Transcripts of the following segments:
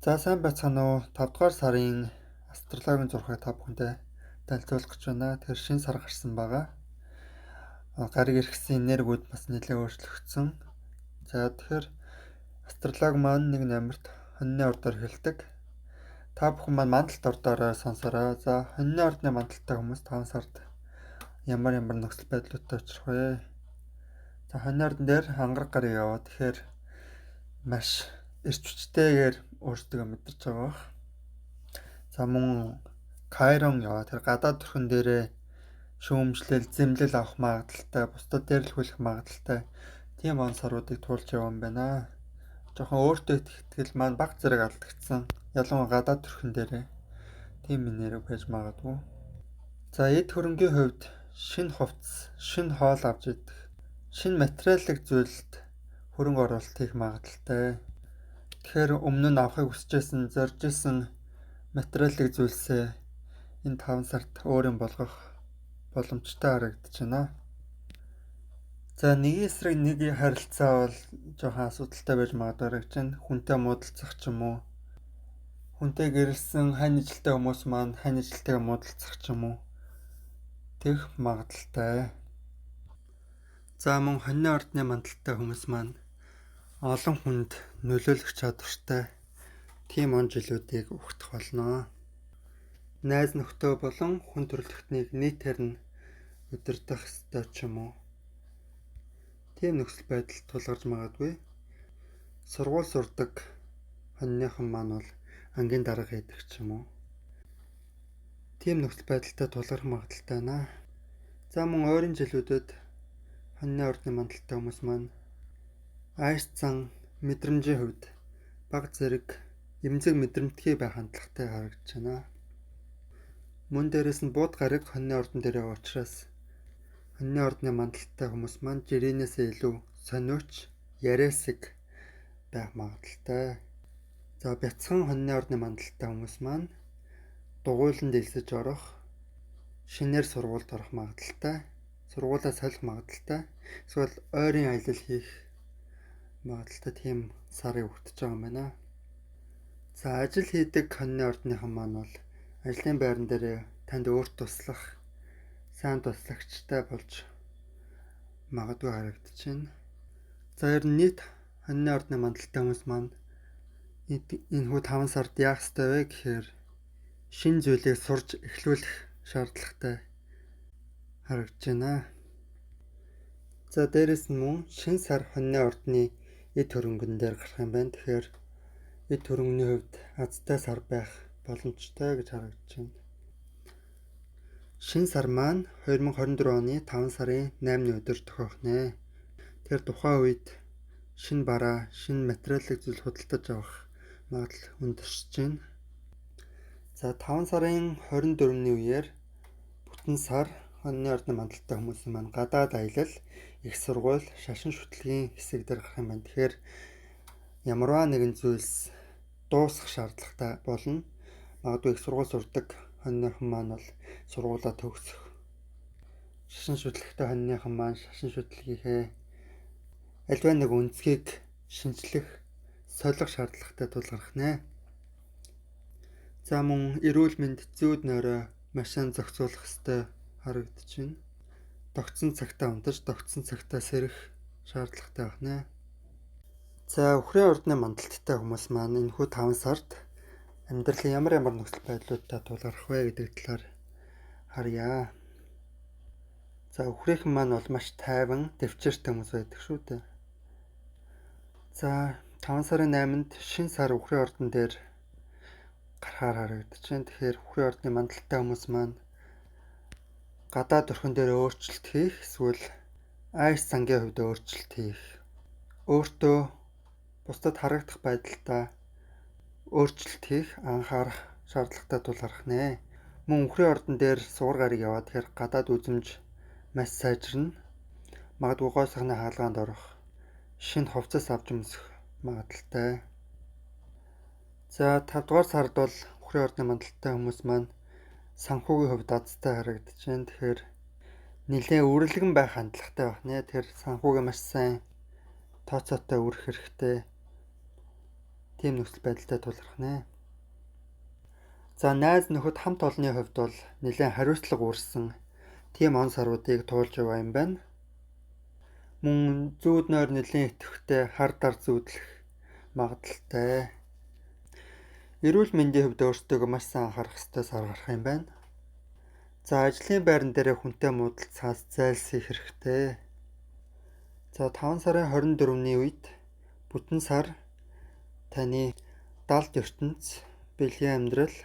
За сайн байцгаана уу? 5 дугаар сарын астрологийн зурхаг та бүхэндээ танилцуулах гэж байна. Тэр шинэ сар гарсан байгаа. Гариг иргэсэн энергиуд бас нэлээд өөрчлөгдсөн. За тэгэхээр астрологи маань 1 номерт хоньны ордоор эхэлдэг. Та бүхэн маань мандалт ордоороо сонсороо. За хоньны ордны мандалттай хүмүүс 5 сард ямар нөхцөл байдлуудтай очих вэ? За хоньны ордон дээр ангараг гарыг яваа. Тэгэхээр маш эрч хүчтэйгээр өөрсдөө мэдэрч байгаа бах. За мөн Кайрон яваа. Тэр гадаад төрхөн дээрээ шүүмжлэл, зэмлэл авах магадaltaй, бусдад дээрлэхүүлэх магадaltaй тийм он саруудыг туулж яваа юм байна. Жохон өөртөө итгэл маань баг зэрэг алдагдсан. Ялангуяа гадаад төрхөн дээрээ тийм энерги байж магадгүй. За эд хөрөнгийн хувьд шинэ хувцас, шинэ хоол авч идэх, шинэ материалын зүйлд хөрөнгө оруулалт хийх магадaltaй. Тэгэхээр өмнө нь авахыг хүсэжсэн, зорж исэн материалын зүйлсээ энэ 5 сард өөрийн болгох боломжтой харагдаж байна. За нэг эсрэг нэг харилцаа бол жоохон асуудалтай байж магадгүй гэж байна. Хүнтэй муудалцах ч юм уу. Хүнтэй гэрэлсэн хань ижилтэй хүмүүс маань хань ижилтэйгээ муудалцах ч юм уу. Тэгэх магадaltaй. За мөн хоньны ордны мандалтай хүмүүс маань олон хүнд нөлөөлөх чадвартай тийм он жилүүдийг өгөх болно. Найз нөхдөө болон хүн төрөлхтнийг нийтээр нь удирдах ёстой ч юм уу. Тийм нөхцөл байдал тулгарч магадгүй. Сургууль сурдаг хоньныхан маань бол ангийн дарга хийдэг ч юм уу. Тийм нөхцөл байдалтай тулгарх магадaltaй байна. За мөн ойрын жилүүдэд хоньны ордны мандалтай хүмүүс маань айс зан мэдрэмжийн хувьд баг зэрэг эмзэг мэдрэмтгий байх хандлагатай харагдаж байна. Мөн дээрээс нь бууд гариг хоньны ордон дээр яваа учраас хоньны ордны мандалтай хүмүүс маань жирээнээсээ илүү сониуч, яриасэг байх магадaltaй. За бяцхан хоньны ордны мандалтай хүмүүс маань дугуйланд элсэж орох, шинээр сургуульд орох магадaltaй, сургуулаа солих магадaltaй, эсвэл ойрын аялал хийх магадaltaй тийм сарыг өгтөж байгаа юм байна. За ажил хийдэг хоньны ордныхан маань бол ажлын байран дээр танд өөрт туслах, сайн туслагчтай болж магадгүй харагдаж байна. За ер нь нийт хоньны ордны мандалтай хүмүүс маань энэ хүү 5 сард яах ёстой вэ гэхээр шинэ зүйлийг сурж эхлүүлэх шаардлагатай харагдаж байна. За дээрэс нь мөн шинэ сар хоньны ордны эд хөрөнгөн дээр гарах юм байна. Тэгэхээр эд хөрөнгөний хувьд азтай сар байх боломжтой гэж харагдаж байна. Шинэ сар маань 2024 оны 5 сарын 8-ны өдөр тохиох нэ. Тэгэхээр тухайн үед шинэ бараа, шинэ материалын зүйл худалдаж авах магадлал өндөрсөж байна. За 5 сарын 24-ний үеэр бүтэн сар хоньны ордны мандалтай хүмүүсийн маань гадаад аялал, их сургууль, шашин шүтлгийн хэсэг дээр гарах юм байна. Тэгэхээр ямарваа нэгэн зүйлс дуусах шаардлагатай болно. Магадгүй их сургууль сурдаг хоньныхан маань бол сургуулаа төгсөх. Шашин шүтлэгтэй хоньныхан маань шашин шүтлгийнхээ альва нэг үнцгийг шинжлэх, солих шаардлагатай тулгарх нэ. За мөн эрүүл мэнд зүүд нойроо машин зохицуулах ёстой харагдаж байна. Тогтсон цагтаа унтаж, тогтсон цагтаа сэрэх шаардлагатай байх нэ. За үхрийн ордны мандалттай хүмүүс маань энэхүү 5 сард амьдралын ямар нөхцөл байдлуудтай тулгарх вэ гэдэг талаар харъя. За үхрийнхэн маань бол маш тайван, дэвчээртэй хүмүүс байдаг шүү дээ. За 5 сарын 8-нд шинэ сар үхрийн ордон дээр гарахаар харагдаж байна. Тэгэхээр үхрийн ордны мандалтай хүмүүс маань гадаад төрхөн дээр өөрчлөлт хийх, эсвэл айс зангийн хувьд өөрчлөлт хийх, өөртөө бусдад харагдах байдалтай өөрчлөлт хийх анхаарах шаардлагатай тулгарх нэ. Мөн үхрийн ордон дээр сугар гарыг яваад тэгэхээр гадаад үзэмж маш сайжирна. Магадгүй гой сахны хаалгаанд орох, шинэ хувцас авч өмсөх магадaltaй. За 5 дугаар сард бол үхрийн ордны мандалтай хүмүүс маань санхүүгийн хувьд азтай харагдаж байна. Тэгэхээр нэлээд үрэлгэн байх хандлагатай байх нэ. Тэгэхээр санхүүгээ маш сайн тооцоотой өрөх хэрэгтэй. тийм нөхцөл байдалтай тулгарх нэ. За найз нөхөд хамт олонны хувьд бол нэлээд хариуцлага үүссэн тийм он саруудыг туулж яваа юм байна. Мөн зүүд нойр нэлээд идэвхтэй хар дар зүүдлэх магадaltaй. Эрүүл мэндийн хувьд өөрсдөө маш сайн анхаарах ёстой сар гарах юм байна. За ажлын байран дээр хүнтэй муудалцахаас зайлсхийх хэрэгтэй. За 5 сарын 24-ний үед бүтэн сар таны далд ертөнц, бэлгийн амьдрал,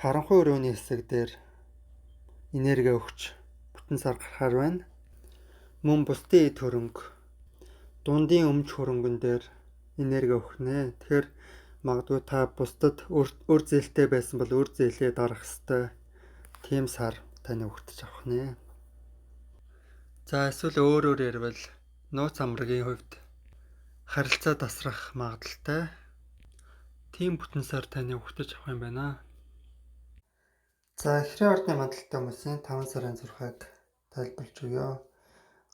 харанхуй өрөөний хэсэг дээр энерги өгч бүтэн сар гарахаар байна. Мөн бусдын эд хөрөнгө, дундын өмч хөрөнгөн дээр энерги өгөх нэ. Тэгэхээр магадгүй та бусдад үр зээлтэй байсан бол үр зээлээ дарах ёстой. Тийм сар таны өгтөж авах нэ. За эсвэл өөрөөр ярил нууц амрагийн хувьд харилцаа тасрах магадaltaй. Тийм бүтэн сар таны өгтөж авах юм байна. За эхрийн ордны мандалтай хүмүүсийн 5 сарын зурхаг тайлбарлаж өгье.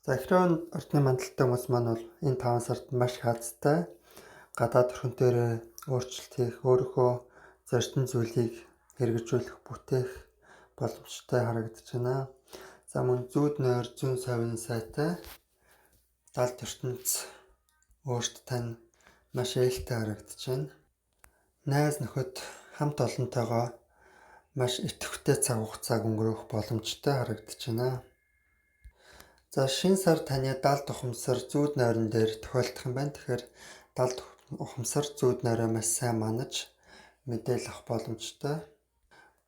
За эхрийн ордны мандалтай хүмүүс маань бол энэ 5 сард маш хаазтай гадаад өрхөнтөөрөө өөрчлөлт хийх, өөрийнхөө зарчим зүйлийг хэрэгжүүлэх, бүтээх боломжтой харагдаж байна. За мөн зүүд нойр зүүн совин сайтай далд ертөнц өөрт тань маш ээлтэй харагдаж байна. Найз нөхөд хамт олонтойгоо маш идэвхтэй цаг хугацааг өнгөрөөх боломжтой харагдаж байна. За шинэ сар таны далд ухамсар зүүд нойрон дээр тохиолдох юм байна. Тэгэхээр далд ухамсар зүүд нойроо маш сайн манаж мэдээлэл авах боломжтой.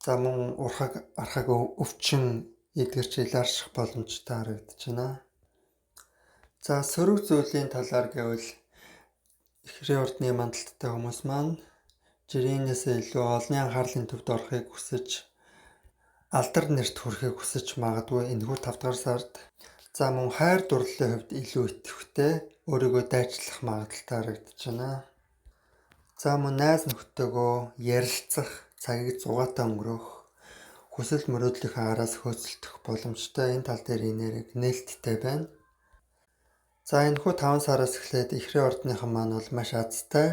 За мөн урхаг архаг өвчин эдгэрч илаарших боломжтой харагдаж байна. За сөрөг зүйлийн талаар гэвэл эхрийн ордны мандалттай хүмүүс маань жирээнээс илүү олонний анхаарлын төвд орохыг хүсэж алдар нэрт хүрэхийг хүсэж магадгүй энэхүү 5 дугаар сард. За мөн хайр дурлалын хувьд илүү идэвхтэй өөрийгөө дайчлах магадaltaй харагдаж байна. За мөн найз нөхдөдөө ярилцах, цагийг зугаатай өнгөрөөх, хүсэл мөрөөдлийнхээ араас хөөцөлдөх боломжтой. Энэ тал дээр энерги нээлттэй байна. За энэхүү 5 сараас эхлээд эхрийн ордныхан маань бол маш азтай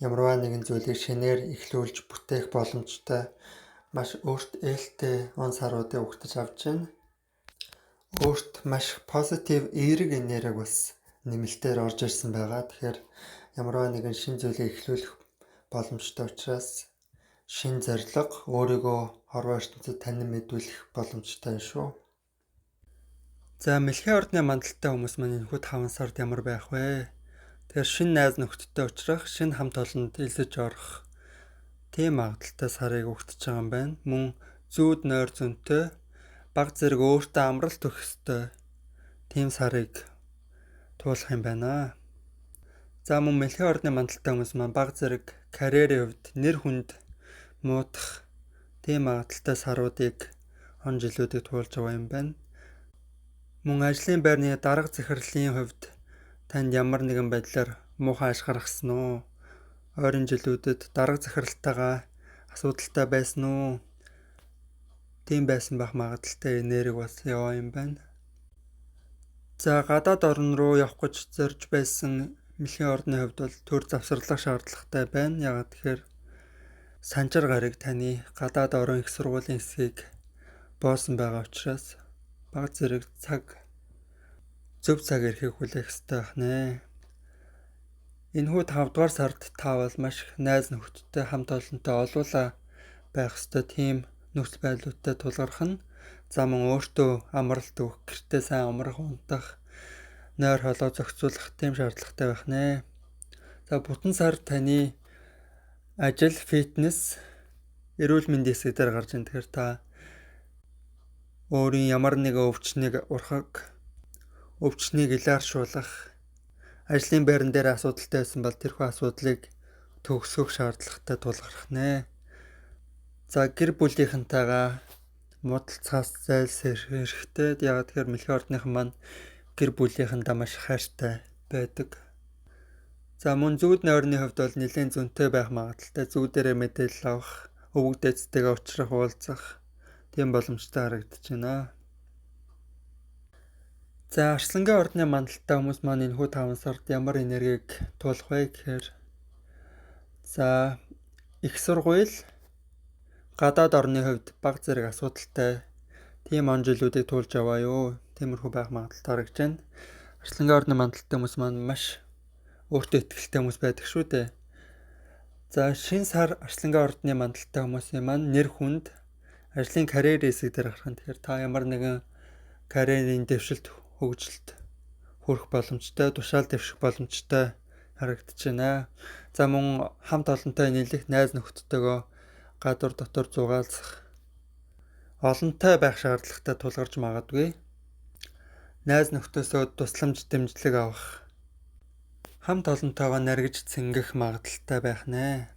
ямарваа нэгэн зүйлийг шинээр эхлүүлж бүтээх боломжтой маш өөрт ээлтэй он саруудыг өгтөж авч байна. Өөрт маш позитив эерэг энерги бас нэмэлтээр орж ирсэн байгаа. Тэгэхээр ямарваа нэгэн шинэ зүйлийг эхлүүлэх боломжтой учраас шинэ зорилго өөрийгөө хорвоо ертөнцөд танин мэдүүлэх боломжтой шүү. За мэлхийн ордны мандалтай хүмүүс маань энэхүү 5 сард ямар байх вэ? Тэгэхээр шинэ найз нөхдөдтэй уулзах, шинэ хамт олонд элсэж орох тийм магадaltaй сарыг өгтөж байгаа юм байна. Мөн зүүд нойр зөнтэй баг зэрэг өөртөө амралт өгөх ёстой тийм сарыг туулах юм байна. За мөн мэлхийн ордны мандалтай хүмүүс маань баг зэрэг карьерийн хувьд нэр хүнд муудах тийм магадaltaй саруудыг он жилүүдийг туулж байгаа юм байна. Мөн ажлын байрны дарга захирлын хувьд танд ямар нэгэн байдлаар муухай ашиг гаргасан уу? Ойрын жилүүдэд дарга захиралтайгаа асуудалтай байсан уу? Тийм байсан байх магадaltaй энерги бас яваа юм байна. За гадаад орн руу явах гэж зорж байсан мэлхийн ордны хувьд бол төр завсарлах шаардлагатай байна. Яагаад тэгэхээр санчир гараг таны гадаад орон их сургуулийн хэсгийг боосон байгаа учраас баг зэрэг зөв цаг ирэхийг хүлээх ёстой байх нэ. Энэхүү 5 дугаар сард та бол маш их найз нөхдөдтэй хамт олонтой олуула байх ёстой тийм нөхцөл байдлуудтай тулгарх нь. За мөн өөртөө амралт өгөх, гэртээ сайн амрах, унтах, нойр холоо зохицуулах тийм шаардлагатай байх нэ. За бүтэн сар таны ажил, фитнес, эрүүл мэндийн хэсэг дээр гарч ийн. Тэгэхээр та өөрийн ямар нэгэн өвчнийг илааршуулах, ажлын байран дээр асуудалтай байсан бол тэрхүү асуудлыг төгсгөх шаардлагатай тулгарх нэ. За гэр бүлийнхэнтэйгээ муудалцахаас зайлсхийх хэрэгтэй. Яагаад тэгэхээр мэлхийн ордныхан маань гэр бүлийнхэндээ маш хайртай байдаг. За мөн зүүд нойрны хувьд бол нэлээд зөнтэй байх магадaltaй. Зүүдээрээ мэдээлэл авах, өвөг дээдстэйгээ уулзах, уулзах тийм боломжтой харагдаж байна. За Арслангийн ордны мандалтай хүмүүс маань энэхүү 5 сард ямар энергийг туулах вэ гэхээр За их сургууль гадаад орны хувьд баг зэрэг асуудалтай тийм он жилүүдийг туулж яваа юу. Тиймэрхүү байх магадлал харагдж байна. Арслангийн орны мандалтай хүмүүс маань маш өөртөө ихтэй хүмүүс байдаг шүү дээ. За шинэ сар Арслангийн ордны мандалтай хүмүүсийн маань нэр хүнд ажлын карьер хэсэг дээр гарах нь тэгэхээр та ямар нэгэн карьерийн дэвшилт хөгжилд хүрэх боломжтой, тушаал дэвших боломжтой харагдаж байна. За мөн хамт олонтой нийлэх найз нөхдөдтэйгөө гадуур дотор зугаалцах олонтой байх шаардлагатай тулгарч магадгүй. Найз нөхдөсөө тусламж дэмжлэг авах хамт олонтойгоо наргиж цэнгэх магадaltaй байх нэ.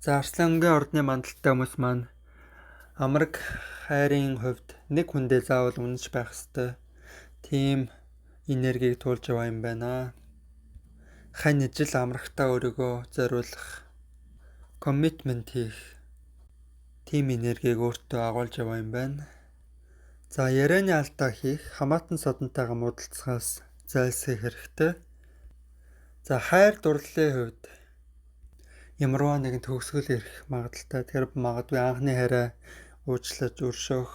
За Арслангийн ордны мандалтай хүмүүс маань амраг хайрын хувьд нэг хүндээ заавал үнэж байх ёстой. Тийм энергийг туулж яваа юм байна. Хань ижил амрагтаа өөрийгөө зориулах, коммитмент хийх тийм энергийг өөртөө агуулж яваа юм байна. За ярианы алдаа хийх, хамаатан содонтойгоо муудалцахаас зайлсхийх хэрэгтэй. За хайр дурлалын хувьд ямарваа нэгэн төгсгөл ирэх магадaltaй. Тэр магадгүй анхны хайраа уучлаж өршөөх,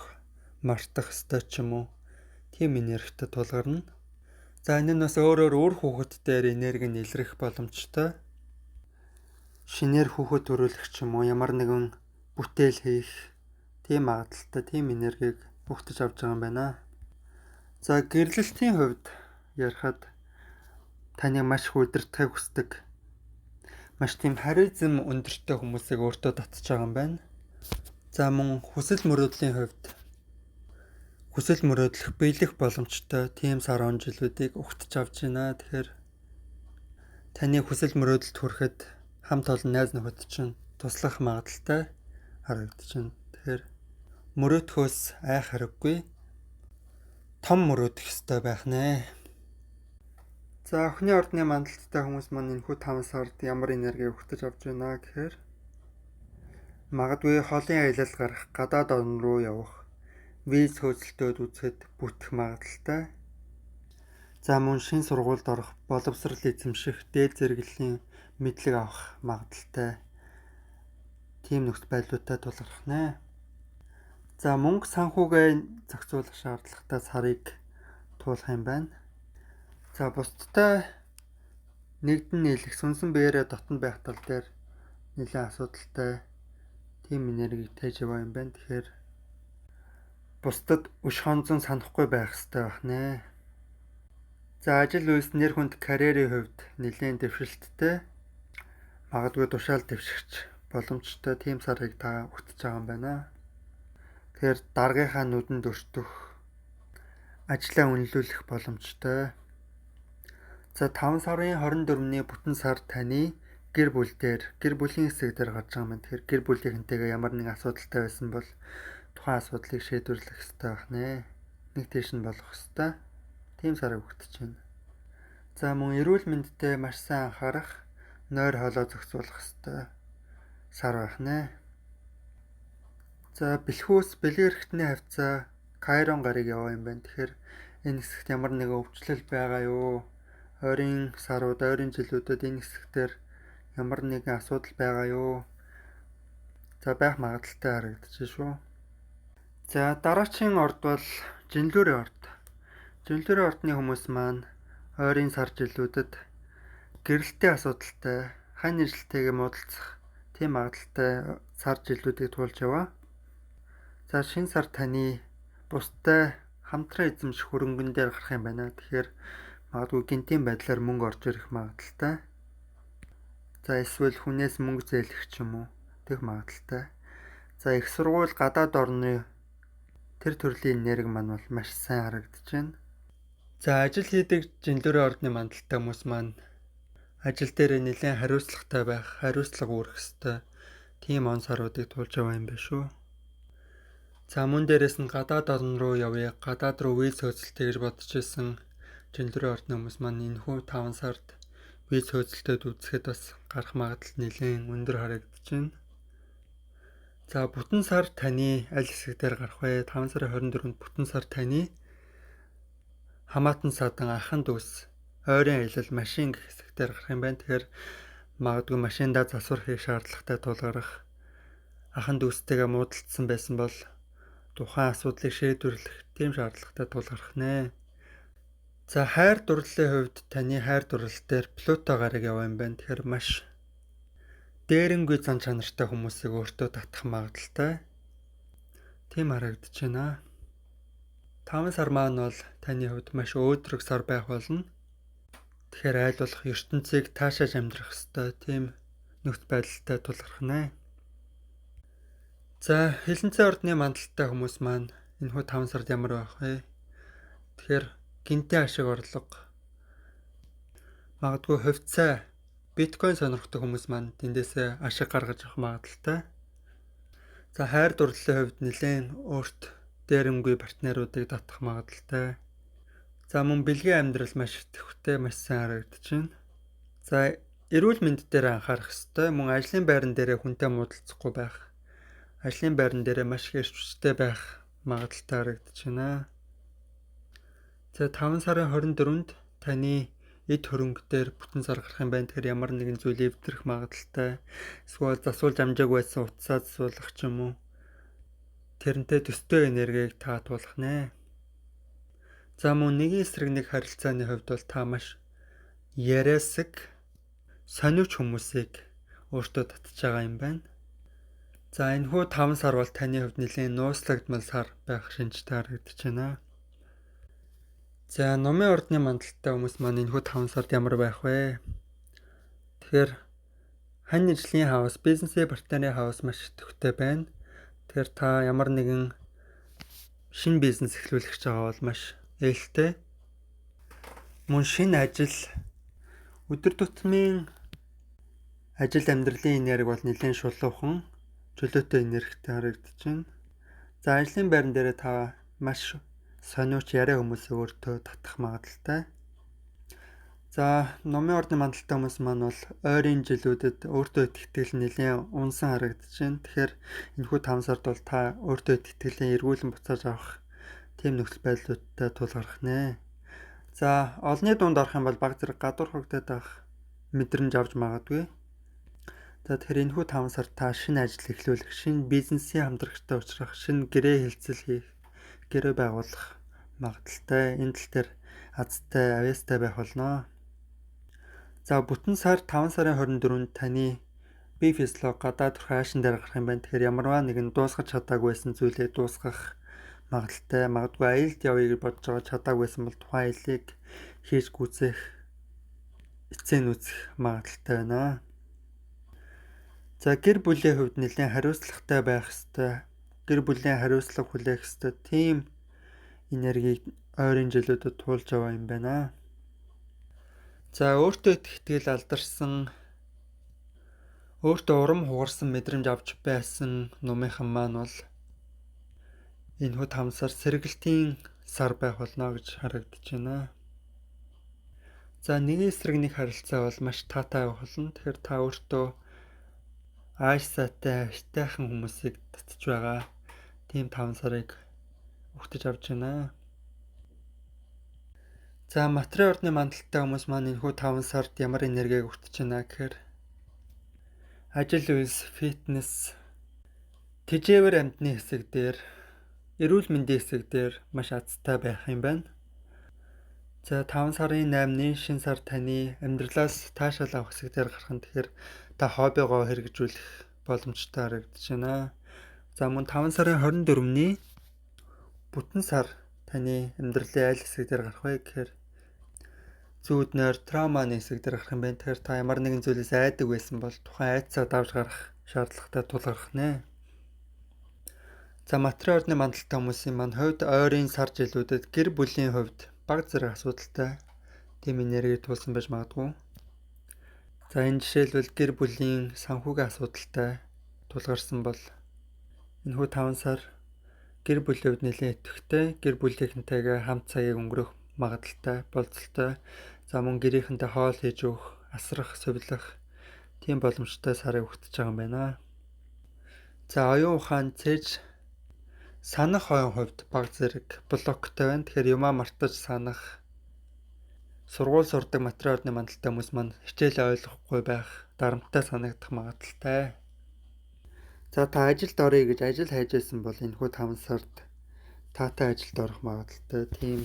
мартах ёстой ч юм уу. Тийм энергитэй тулгарна. За энэ нь бас өөрөөр үр хүүхэд дээр энерги нь илрэх боломжтой. Шинээр хүүхэд төрүүлэх ч юм уу ямар нэгэн бүтээл хийх тийм магадaltaй, тийм энергийг ухтаж авч байгаа юм байна. За гэрлэлтийн хувьд ярихад таныг маш их удирдахыг хүсдэг, маш тийм харизм өндөртэй хүмүүсийг өөртөө татж байгаа юм байна. За мөн хүсэл мөрөөдлийн хувьд хүсэл мөрөөдлөх биелэх боломжтой тийм сар он жилүүдийг ухтаж авч байна. Тэгэхээр таны хүсэл мөрөөдөлд хүрэхэд хамт олон найз нөхөд чинь туслах магадaltaй харагдаж байна. Тэгэхээр мөрөөдөхөөс айх хэрэггүй, том мөрөөдөх ёстой байх нэ. За охины ордны мандалттай хүмүүс маань энэхүү 5 сард ямар энерги ухтаж авч байна гэхээр магадгүй холын аялал гарах, гадаад орн руу явах, виз хөөцөлтөөд үзэхэд бүтэх магадaltaй. За мөн шин сургуульд орох, боловсрол эзэмших, дээд зэрэглэлийн мэдлэг авах магадaltaй. Тийм нөхцөл байдлуудтай тулгарх нэ. За мөнгө санхүүгээ зохицуулах шаардлагатай сарыг туулах юм байна. За бусдтай нэгдэн нийлэх, сүнсэн биеэрээ дотн байх тал дээр нэлээд асуудалтай тийм энергийг тааж яваа юм байна. Тэгэхээр бусдад өш хонзон санахгүй байх хэрэгтэй байх нэ. За ажил үйлс нэр хүнд карьерийн хувьд нэлээд дэвшилттэй, магадгүй тушаал дэвшигч боломжтой тийм сарыг та ухтаж байгаа юм байна. Тэгэхээр даргийнхаа нүдэнд өртөх, ажлаа үнэлүүлэх боломжтой. За 5 сарын 24-ний бүтэн сар таны гэр бүл дээр, гэр бүлийн хэсэг дээр гарч байгаа юм. Тэгэхээр гэр бүлийнхэнтэйгээ ямар нэгэн асуудалтай байсан бол тухайн асуудлыг шийдвэрлэх хэрэгтэй байх нэ. Нэг тийш нь болох хэрэгтэй. Тийм сарыг ухтаж байна. За мөн эрүүл мэндэд маш сайн анхаарах, нойр хоолой зохицуулах хэрэгтэй сар байх нэ. За бэлхүүс бэлэг эрхтний хавцаа Кайрон гарыг яваа юм байна. Тэгэхээр энэ хэсэгт ямар нэгэн өвчлөл байгаа юу? Ойрын сарууд, ойрын жилүүдэд энэ хэсэгтэр ямар нэгэн асуудал байгаа юу? За байх магадaltaй харагдаж байна шүү. За дараагийн орд бол Жинлүүрийн орд. Жинлүүрийн ордны хүмүүс маань ойрын сар жилүүдэд гэрэлтийн асуудалтай, хань нэжлэлтэйгээ муудалцах тийм магадaltaй сар жилүүдийг туулж яваа. За шинэ сар таны бусдад хамтран эзэмших хөрөнгөн дээр гарах юм байна. Тэгэхээр магадгүй гинтийн байдлаар мөнгө орж ирэх магадaltaй. За эсвэл хүнээс мөнгө зээлэх ч юм уу тэгэх магадaltaй. За их сургууль, гадаад орны тэр төрлийн энерги маань бол маш сайн харагдаж байна. За ажил хийдэг Жинлүүрийн ордны мандалтай хүмүүс маань ажил дээр нэлээд хариуцлагатай байх, хариуцлага үүрэх ёстой тийм он саруудыг туулж яваа юм байна шүү. За мөн дээрээс нь гадаад орн руу явъя, гадаад руу виз хөөцөлтөй гэж бодож исэн Жинлүүрийн ордны хүмүүс маань энэхүү 5 сард виз хөөцөлтөд үзэхэд бас гарах магадлал нэлээд өндөр харагдаж байна. За бүтэн сар таны аль хэсэгтэр гарах вэ? 5 сарын 24-нд бүтэн сар таны хамаатан садан, ахын дүүс, ойрын аялал, машин гэх хэсэгтэр гарах юм байна. Тэгэхээр магадгүй машиндаа засвар хийх шаардлагатай тулгарах, ахын дүүстэйгээ муудалцсан байсан бол тухайн асуудлыг шийдвэрлэх тийм шаардлагатай тулгарх нэ. За хайр дурлалын хувьд таны хайр дурлал дээр Плуто гараг яваа юм байна. Тэгэхээр маш дээрэнгүй зан чанартай хүмүүсийг өөртөө татах магадaltaй. Тийм харагдаж байна. 5 сар маань бол таны хувьд маш өөдрөг сар байх болно. Тэгэхээр айл болох ертөнцийг таашааж амьдрах ёстой тийм нөхц байдалтай тулгарх нэ. За хилэнцэн ордны мандалтай хүмүүс маань энэхүү 5 сард ямар байх вэ? Тэгэхээр гинтийн ашиг орлого, магадгүй хувьцаа, биткойн сонирхдаг хүмүүс маань тэндээсээ ашиг гаргаж авах магадaltaй. За хайр дурлалын хувьд нэлээд өөрт дээрэмгүй партнеруудыг татах магадaltaй. За мөн бэлгийн амьдрал маш идэвхтэй, маш сайн харагдаж байна. За эрүүл мэнд дээр анхаарах ёстой. Мөн ажлын байран дээрээ хүнтэй муудалцахгүй байх. Ажлын байран дээрээ маш их эрч хүчтэй байх магадaltaй харагдаж байна. За 5 сарын 24-нд таны эд хөрөнгө дээр бүтэн сар гарах юм байна. Тэгэхээр ямар нэгэн зүйл эвдэрэх магадaltaй. Эсвэл засуулж амжаагүй байсан утсаа засуулах ч юм уу. Тэрнтэй төстэй энергийг та туулах нэ. За мөн нэгэн эсрэг нэг харилцааны хувьд бол та маш яриасаг, сониуч хүмүүсийг өөртөө татж байгаа юм байна. За энэхүү 5 сар бол таны хувьд нэлээд нууцлагдмал сар байх шинжтэй харагдаж байна. За номын ордны мандалтай хүмүүс маань энэхүү 5 сард ямар байх вэ? Тэгэхээр хань ажлын хаус, бизнесийн партнерын хаус маш идэвхтэй байна. Тэгэхээр та ямар нэгэн шинэ бизнес эхлүүлэх гэж байгаа бол маш ээлтэй. Мөн шинэ ажил, өдөр тутмын ажил амьдралын энерги бол нэлээд шулуухан, чөлөөтэй энергитэй харагдаж байна. За ажлын байран дээр та маш сониуч яриа хүмүүсийг өөртөө татах магадaltaй. За номын ордны мандалтай хүмүүс маань бол ойрын жилүүдэд өөртөө итгэл нэлээд унсан харагдаж байна. Тэгэхээр энэхүү 5 сард бол та өөртөө итгэлийн эргүүлэн буцааж авах тийм нөхцөл байдлуудтай тулгарх нэ. За олонний дунд орох юм бол баг зэрэг гадуур хогдоод байх мэдрэмж авч магадгүй. За тэгэхээр энэхүү 5 сард та шинэ ажил эхлүүлэх, шинэ бизнесийн хамтрагчтай уулзах, шинэ гэрээ хэлцэл хийх, гэрээ байгуулах магадaltaй. Энэ тал дээр азтай, авьяастай байх болно. За бүтэн сар 5 сарын 24-нд таны бие физиолог гадаад төрх хайшин дээр гарах юм байна. Тэгэхээр ямарваа нэгэн дуусгаж чадаагүй байсан зүйлээ дуусгах магадaltaй. Магадгүй аялалд явъя гэж бодож байгаа чадаагүй байсан бол тухайн аяллыг хийж гүйцээх, эцсийн үзэх магадaltaй байна. За гэр бүлийн хувьд нэлээд хариуцлагатай байх ёстой. Гэр бүлийн хариуцлага хүлээх ёстой. Тийм энергийг ойрын жилүүдэд туулж аваа юм байна. За өөртөө итгэл алдарсан, өөртөө урам хугарсан мэдрэмж авч байсан номынхан маань бол энэхүү 5 сар сэргэлтийн сар байх болно гэж харагдаж байна. За нэгэн эсрэг нэг харилцаа бол маш таатай байх болно. Тэгэхээр та өөртөө ааш сайтай, аштайхан хүмүүсийг татж байгаа. Тийм 5 сарыг өгтөж авч байна. За материал ордны мандалтай хүмүүс маань энэхүү 5 сард ямар энергийг өгтөж байна гэхээр ажил үйлс, фитнес, тэжээвэр амьтны хэсэг дээр, эрүүл мэндийн хэсэг дээр маш азтай байх юм байна. За 5 сарын 8-ны шинэ сар таны амьдралаас таашаал авах хэсэг дээр гарах нь тэгэхээр та хоббигоо хэрэгжүүлэх боломжтой харагдаж байна. За мөн 5 сарын 24-ний бүтэн сар таны амьдралын аль хэсэг дээр гарах вэ гэхээр зүүд нойр, травманы хэсэг дээр гарах юм байна. Тэгэхээр та ямар нэгэн зүйлээс айдаг байсан бол тухайн айдсаа давж гарах шаардлагатай тулгарх нэ. За материал ордны мандалтай хүмүүсийн маань хувьд ойрын сар жилүүдэд гэр бүлийн хувьд баг зэрэг асуудалтай тийм энерги туулсан байж магадгүй. За энэ жишээлбэл гэр бүлийн санхүүгийн асуудалтай тулгарсан бол энэхүү 5 сар гэр бүлийн хувьд нэлээд идэвхтэй, гэр бүлийнхэнтэйгээ хамт цагийг өнгөрөх магадaltaй, болцолтой. За мөн гэрийнхэнтэй хоол хийж өгөх, асрах, сувилах тийм боломжтой сарыг өгтөж байгаа юм байна. За оюун ухаан цээж санах оюун хувьд баг зэрэг блоктой байна. Тэгэхээр юмаа мартаж санах, Сургууль сурдаг материал орны мандалтай хүмүүс маань хичээлээ ойлгохгүй байх дарамттай санагдах магадaltaй. За та ажилд оръё гэж ажил хайж байсан бол энэхүү 5 сард таатай ажилд орох магадaltaй тийм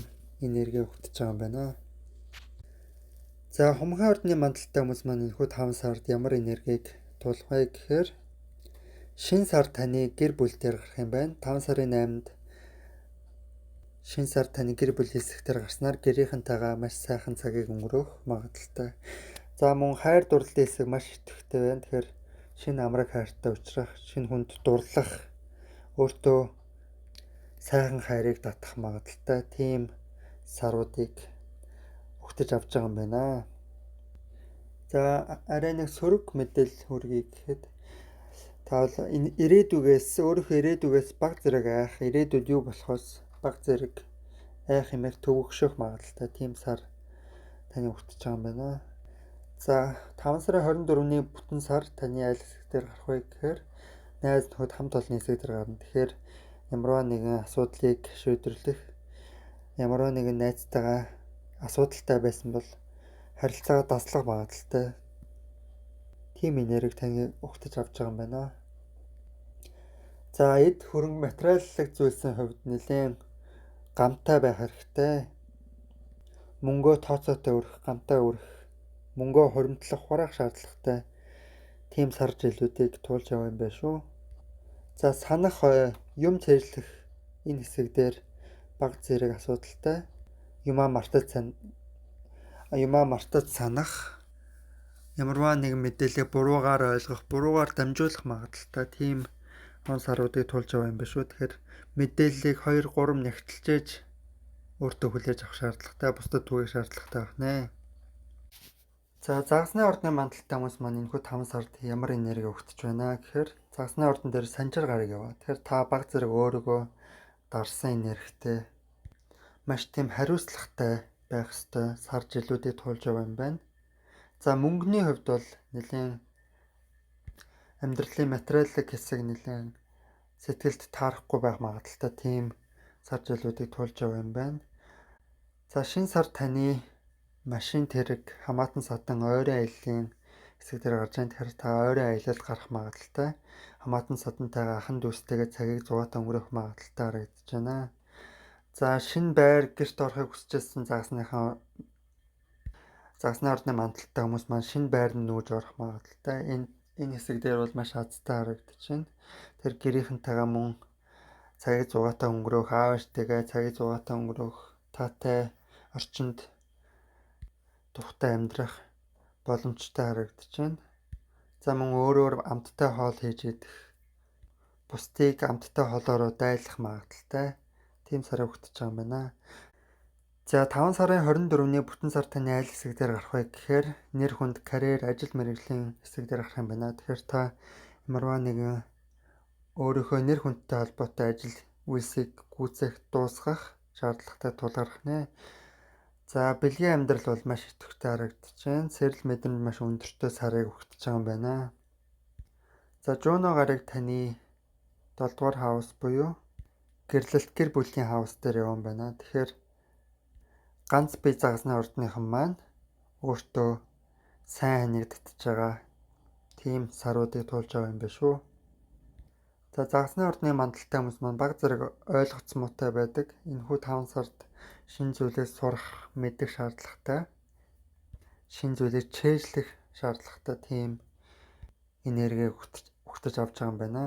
энерги өгдөж байгаа юм байна. За хумхан орны мандалтай хүмүүс маань энэхүү 5 сард ямар энергийг тулах вэ гэхээр шинэ сар таны гэр бүл дээр гарах юм байна. 5 сарын 8-нд шинэ сар таны гэр бүлийн хэсэгтэр гарснаар гэрийнхэнтэйгээ маш сайхан цагийг өнгөрөөх магадaltaй. За мөн хайр дурлалын хэсэг маш идэвхтэй байна. Тэгэхээр шинэ амраг хайртай уулзрах, шинэ хүнд дурлах, өөртөө сайхан хайрыг татах магадaltaй тийм саруудыг өгтөж авч байгаа юм байна. За арай нэг сөрөг мэдээлэл хүргэе гэхэд таавал өөрийнхөө ирээдүгээс баг зэрэг айх, ирээдүйд юу болохоос баг зэрэг айх хэмээх төвөгшөх магадaltaй тийм сар таны өгтөж байгаа юм байна. За 5 сарын 24-ний бүтэн сар таны аль хэсэг дээр гарах вэ гэхээр найз нөхөд хамт олонны хэсэг дээр гарна. Тэгэхээр ямарваа нэгэн асуудлыг шийдвэрлэх, ямарваа нэгэн найзтайгаа асуудалтай байсан бол харилцаагаа даслах магадaltaй тийм энерги таны өгтөж авч байгаа юм байна. За эд хөрөнгө материаллык зүйлсийн хувьд нэлээд гамтай байх хэрэгтэй. Мөнгөө тооцоотой өрөх, гамтай өрөх, мөнгөө хуримтлах, хураах шаардлагатай тийм сар жилүүдийг туулж яваа юм байна шүү. За санах, юм цэжлэх энэ хэсэг дээр баг зэрэг асуудалтай. Юмаа мартаж санах, ямарваа нэгэн мэдээлэл буруугаар ойлгох, буруугаар дамжуулах магадaltaй тийм саруудыг туулж яваа юм байна шүү. Тэгэхээр мэдээллийг 2-3 нягтлжээж өөртөө хүлээж авах шаардлагатай, бусдад түгээх шаардлагатай байна. За загасны ордны мандалтай хүмүүс маань энэхүү 5 сард ямар энерги өгтөж байна гэхээр загасны ордон дээр санчир гараг яваа. Тэгэхээр та баг зэрэг өөрийгөө дарсан энергитэй, маш тийм хариуцлагатай байх ёстой сар жилүүдийг туулж яваа юм байна. За мөнгөний хувьд бол нэлээд амьдралын материаллык хэсэг нэлээд сэтгэлд таарахгүй байх магадaltaй тийм сар жилүүдийг туулж яваа юм байна. За шинэ сар таны машин тэрэг, хамаатан садан, ойрын аяллаа хэсэг дээр гарч байгаа. Тэгэхээр та ойрын аялалд гарах магадaltaй. Хамаатан садантайгаа ахын дүүстэйгээ цагийг зугаатаа өнгөрөх магадaltaй харагдаж байна. За шинэ байр гэрт орохыг хүсчээсэн загасны ордны мандалтай хүмүүс маань шинэ байр нь нүүж орох магадaltaй. Энэ хэсэг дээр бол маш азтай харагдаж байна. Тэр гэрийнхэнтэйгээ мөн цагийг зугаатаа өнгөрөөх, аав ээжтэйгээ цагийг зугаатаа өнгөрөөх, таатай орчинд тухтай амьдрах боломжтой харагдаж байна. За мөн өөрөөр амттай хоол хийж идэх, бусдыг амттай хоолоороо дайлах магадaltaй тийм сар өгтөж байгаа юм байна. За 5 сарын 24-ний бүтэн сар таны аль хэсэг дээр гарах вэ гэхээр нэр хүнд, карьер, ажил мэргэжлийн хэсэг дээр гарах юм байна. Тэгэхээр та ямарваа нэгэн өөрийнхөө нэр хүндтэй холбоотой ажил үйлсийг гүйцээх, дуусгах шаардлагатай тулгарх нэ. За бэлгийн амьдрал бол маш идэвхтэй харагдаж байна. Сэрэл мэдрэмж маш өндөртэй сарыг өгтөж байгаа юм байна. За Жуно гараг таны 7 дугаар хаус буюу гэрлэлт гэр бүлийн хаус дээр явсан байна. Тэгэхээр ганц бие загасны ордныхан маань өөртөө сайн ханигдчихж байгаа тийм саруудыг туулж байгаа юм байна шүү. За загасны ордны мандалтай хүмүүс маань баг зэрэг ойлгоцмоотой байдаг. Энэхүү 5 сард шинэ зүйлээс сурах, мэдэх шаардлагатай, шинэ зүйлийг чэйжлэх шаардлагатай тийм энергийг өгтөж авч байгаа юм байна.